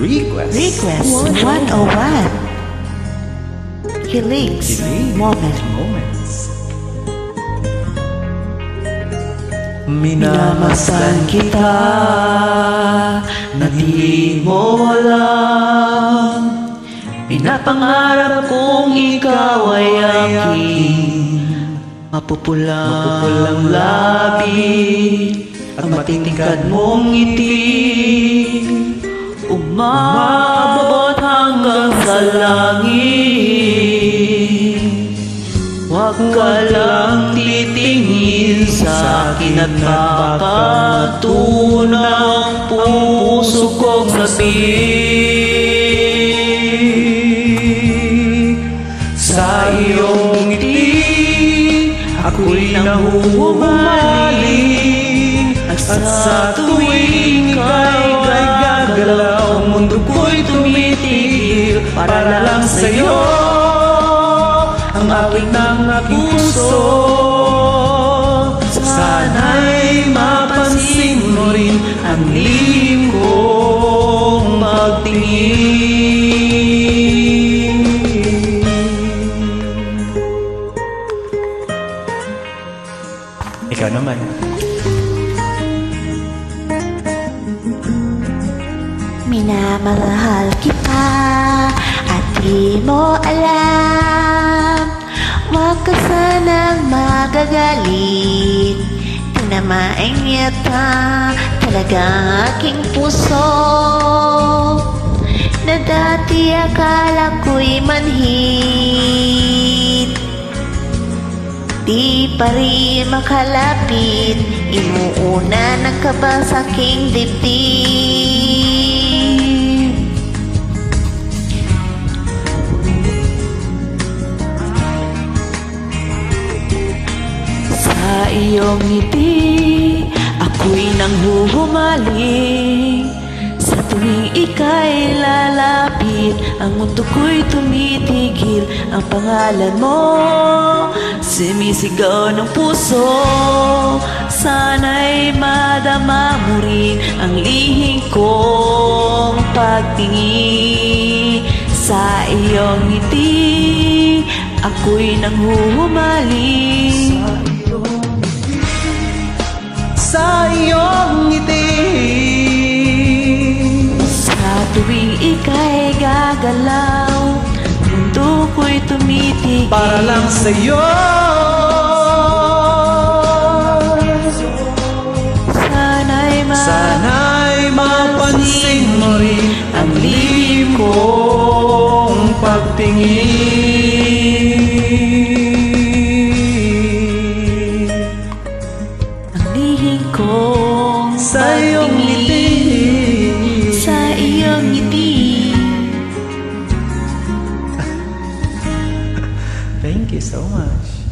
Request 101. Hilings Moments. Minamasan kita na di mo alam. Pinapangarap kong ikaw ay aking mapupulang labi. Ang matingkad mong ngiti umabot hanggang sa langit. Huwag ka lang titingin sa akin at baka tunang puso kong sabik. Sa iyong ngiti ako'y nahuhumaling, at sa tuwing ika'y gagalaw, mundo ko'y tumitigil para lang sa'yo. Ang awit ng puso, sana'y mapansin mo rin ang lihim kong pagtingin. Ikaw naman. Minamahal kita at di mo alam. Huwag ka sanang magagalit. Tinamain yata talaga aking puso, na dati akala ko'y manhid. Di pa rin makalapit, imuuna ng kaba sa aking dibdib. Sa iyong ngiti ako'y nanghuhumaling, sa tuwing ika'y lalapit ang mundo ko'y tumitigil. Ang pangalan mo sumisigaw ng puso, sana'y madama mo rin ang lihim kong pagtingin. Sa iyong ngiti ako'y nanghuhumaling, sa iyong ngiti. Sa tuwing ika'y gagalaw, mundo ko'y tumitigil para lang sa'yo. Sana'y mapansin mo rin ang lihim kong pagtingin. Ang lihim kong Sa iyong ngiti, sa iyong ngiti. thank you so much.